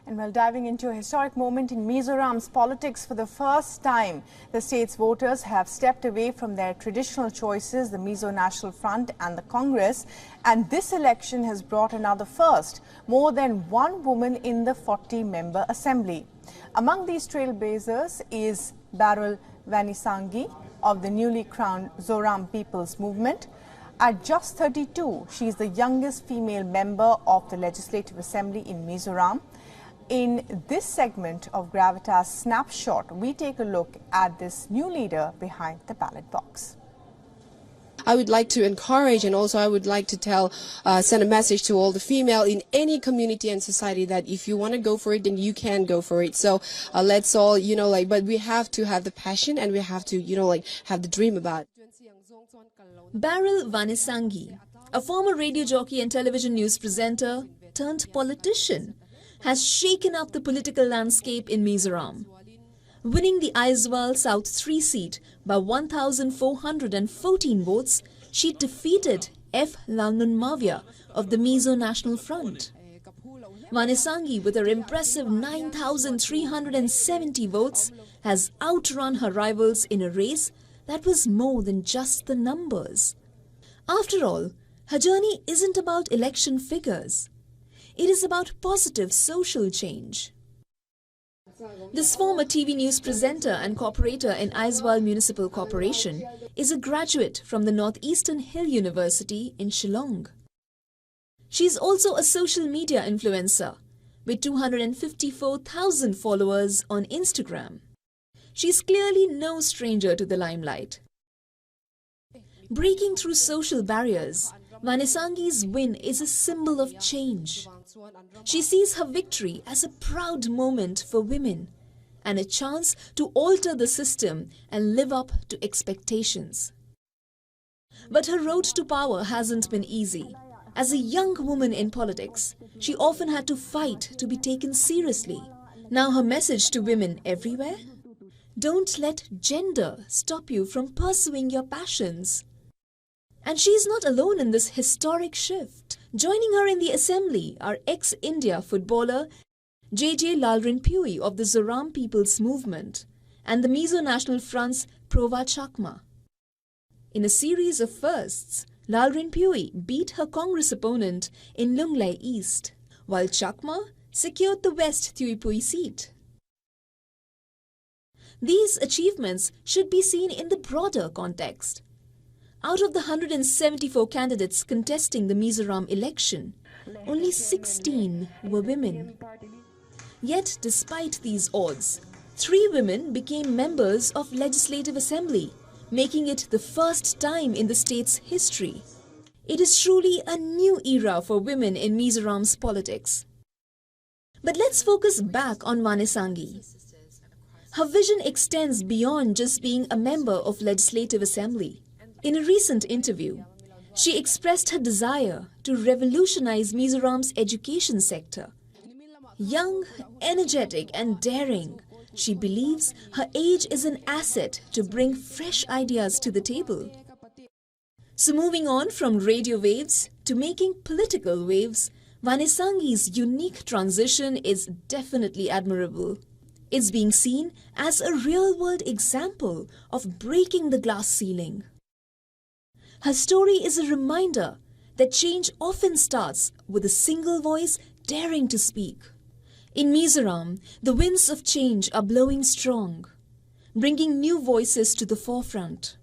And while diving into a historic moment in Mizoram's politics, for the first time, the state's voters have stepped away from their traditional choices, the Mizo National Front and the Congress. And this election has brought another first, more than one woman in the 40-member assembly. Among these trailblazers is Barul Vanisangi of the newly crowned Mizoram People's Movement. At just 32, she is the youngest female member of the Legislative Assembly in Mizoram. In this segment of Gravitas Snapshot, we take a look at this new leader behind the ballot box. I would like to encourage, and also I would like to send a message to all the female in any community and society that if you want to go for it, then you can go for it. So let's all, but we have to have the passion and we have to, have the dream about it. Barul Vanisangi, a former radio jockey and television news presenter turned politician, has shaken up the political landscape in Mizoram. Winning the Aizawl South 3 seat by 1,414 votes, she defeated F. Lalnun Mavia of the Mizo National Front. Vanisangi, with her impressive 9,370 votes, has outrun her rivals in a race that was more than just the numbers. After all, her journey isn't about election figures. It is about positive social change. This former TV news presenter and corporator in Aizawl Municipal Corporation is a graduate from the Northeastern Hill University in Shillong. She is also a social media influencer with 254,000 followers on Instagram. She is clearly no stranger to the limelight. Breaking through social barriers, Vanisangi's win is a symbol of change. She sees her victory as a proud moment for women and a chance to alter the system and live up to expectations. But her road to power hasn't been easy. As a young woman in politics, she often had to fight to be taken seriously. Now her message to women everywhere? Don't let gender stop you from pursuing your passions. And she is not alone in this historic shift. Joining her in the assembly are ex-India footballer J.J. Lalrinpui of the Mizoram People's Movement and the Mizo National Front's Prova Chakma. In a series of firsts, Lalrinpui beat her Congress opponent in Lumlei East, while Chakma secured the West Thuipui seat. These achievements should be seen in the broader context. Out of the 174 candidates contesting the Mizoram election, only 16 were women. Yet, despite these odds, 3 women became members of Legislative Assembly, making it the first time in the state's history. It is truly a new era for women in Mizoram's politics. But let's focus back on Vanisangi. Her vision extends beyond just being a member of Legislative Assembly. In a recent interview, she expressed her desire to revolutionize Mizoram's education sector. Young, energetic and daring, she believes her age is an asset to bring fresh ideas to the table. So moving on from radio waves to making political waves, Vanisangi's unique transition is definitely admirable. It's being seen as a real-world example of breaking the glass ceiling. Her story is a reminder that change often starts with a single voice daring to speak. In Mizoram, the winds of change are blowing strong, bringing new voices to the forefront.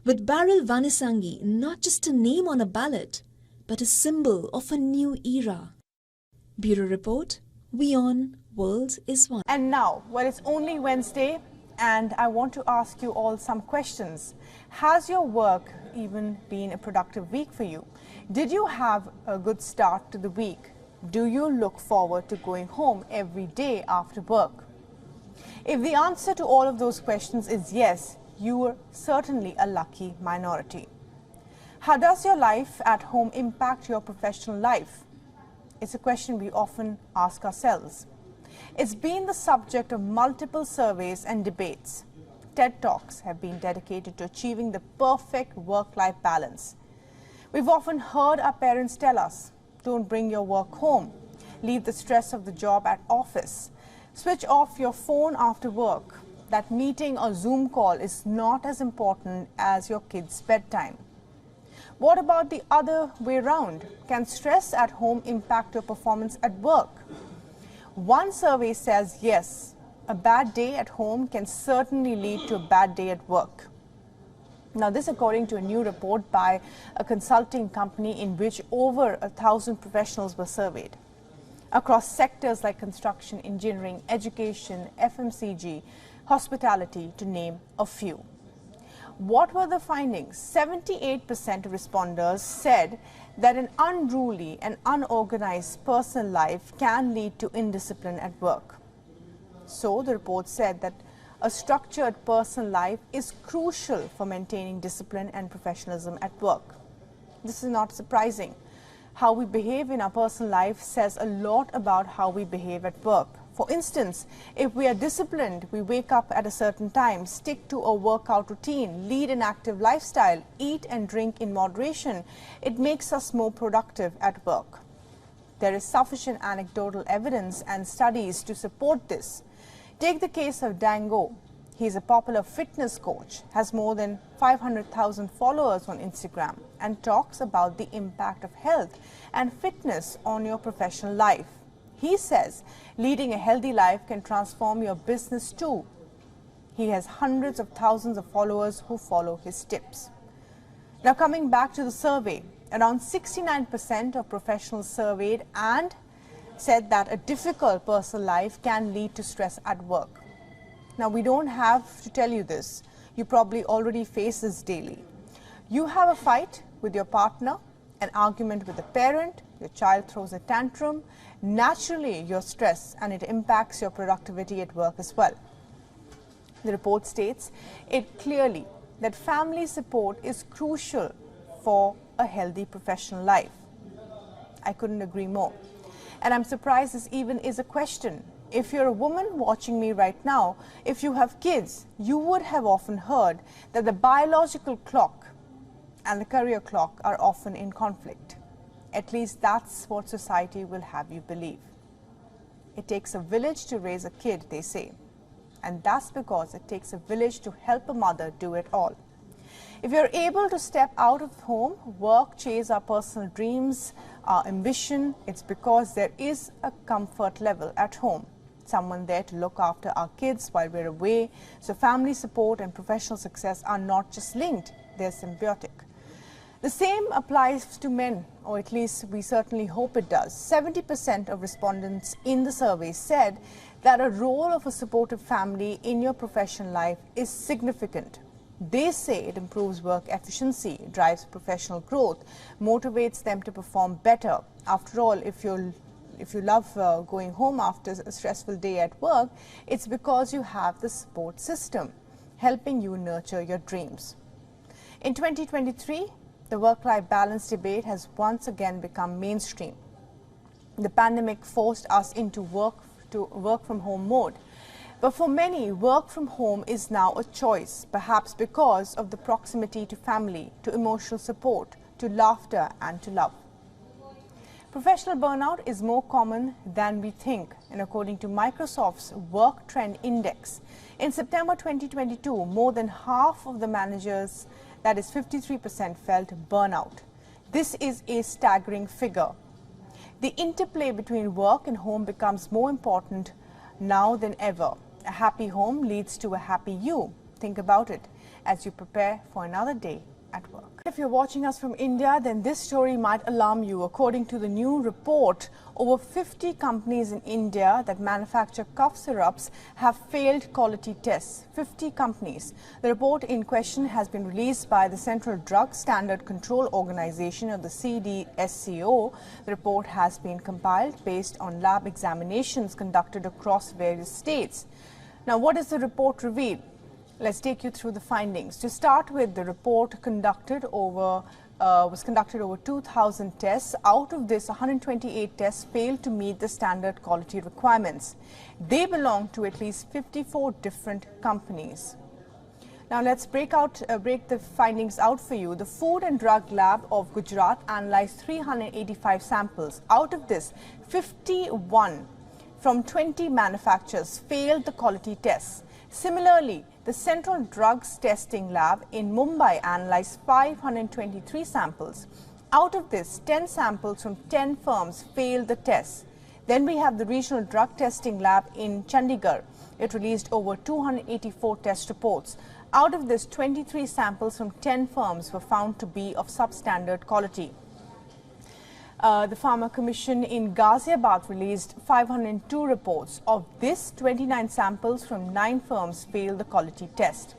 With Barul Vanisangi not just a name on a ballot, but a symbol of a new era. Bureau Report, WION World is One. And now, well, it's only Wednesday, and I want to ask you all some questions. Has your work even been a productive week for you? Did you have a good start to the week? Do you look forward to going home every day after work? If the answer to all of those questions is yes, you are certainly a lucky minority. How does your life at home impact your professional life? It's a question we often ask ourselves. It's been the subject of multiple surveys and debates. TED Talks have been dedicated to achieving the perfect work-life balance. We've often heard our parents tell us, don't bring your work home. leave the stress of the job at office. Switch off your phone after work. That meeting or Zoom call is not as important as your kid's bedtime. What about the other way around? Can stress at home impact your performance at work? One survey says yes, a bad day at home can certainly lead to a bad day at work. Now, this according to a new report by a consulting company in which over 1,000 professionals were surveyed across sectors like construction, engineering, education, FMCG, hospitality, to name a few. What were the findings? 78% of respondents said that an unruly and unorganized personal life can lead to indiscipline at work. So, the report said that a structured personal life is crucial for maintaining discipline and professionalism at work. This is not surprising. How we behave in our personal life says a lot about how we behave at work. For instance, if we are disciplined, we wake up at a certain time, stick to a workout routine, lead an active lifestyle, eat and drink in moderation, it makes us more productive at work. There is sufficient anecdotal evidence and studies to support this. Take the case of Dango. He is a popular fitness coach, has more than 500,000 followers on Instagram, and talks about the impact of health and fitness on your professional life. He says leading a healthy life can transform your business too. He has hundreds of thousands of followers who follow his tips. Now, coming back to the survey, around 69% of professionals surveyed and said that a difficult personal life can lead to stress at work. Now, we don't have to tell you this. You probably already face this daily. You have a fight with your partner, an argument with a parent, your child throws a tantrum. Naturally, you're stressed and it impacts your productivity at work as well. The report states it clearly that family support is crucial for a healthy professional life. I couldn't agree more. And I'm surprised this even is a question. If you're a woman watching me right now, if you have kids, you would have often heard that the biological clock and the career clock are often in conflict. At least that's what society will have you believe. It takes a village to raise a kid, they say. And that's because it takes a village to help a mother do it all. If you're able to step out of home, work, chase our personal dreams, our ambition, it's because there is a comfort level at home. Someone there to look after our kids while we're away. So family support and professional success are not just linked, they're symbiotic. The same applies to men, or at least we certainly hope it does. 70% of respondents in the survey said that a role of a supportive family in your professional life is significant. They say it improves work efficiency, drives professional growth, motivates them to perform better. After all, if you love going home after a stressful day at work, it's because you have the support system helping you nurture your dreams. In 2023, the work-life balance debate has once again become mainstream. The pandemic forced us into work from home mode. But for many, work from home is now a choice, perhaps because of the proximity to family, to emotional support, to laughter and to love. Professional burnout is more common than we think, and according to Microsoft's Work Trend Index, in September 2022, more than half of the managers, that is 53%, felt burnout. This is a staggering figure. The interplay between work and home becomes more important now than ever. A happy home leads to a happy you. Think about it as you prepare for another day at work. If you're watching us from India, then this story might alarm you. According to the new report, over 50 companies in India that manufacture cough syrups have failed quality tests. 50 companies. The report in question has been released by the Central Drug Standard Control Organization, or the CDSCO. The report has been compiled based on lab examinations conducted across various states. Now, what does the report reveal? Let's take you through the findings. To start with, the report was conducted over 2,000 tests. Out of this, 128 tests failed to meet the standard quality requirements. They belong to at least 54 different companies. Now let's break the findings out for you. The Food and Drug Lab of Gujarat analyzed 385 samples. Out of this, 51 from 20 manufacturers failed the quality tests. Similarly, the Central Drugs Testing Lab in Mumbai analyzed 523 samples. Out of this, 10 samples from 10 firms failed the tests. Then we have the Regional Drug Testing Lab in Chandigarh. It released over 284 test reports. Out of this, 23 samples from 10 firms were found to be of substandard quality. The Pharma Commission in Ghaziabad released 502 reports. Of this, 29 samples from 9 firms failed the quality test.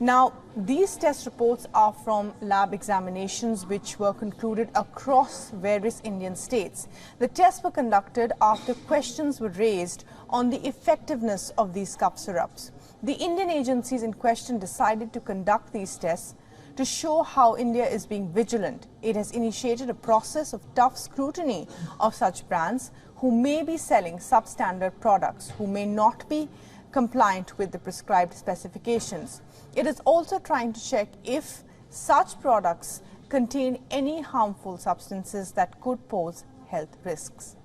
Now, these test reports are from lab examinations which were concluded across various Indian states. The tests were conducted after questions were raised on the effectiveness of these cough syrups. The Indian agencies in question decided to conduct these tests to show how India is being vigilant. It has initiated a process of tough scrutiny of such brands who may be selling substandard products, who may not be compliant with the prescribed specifications. It is also trying to check if such products contain any harmful substances that could pose health risks.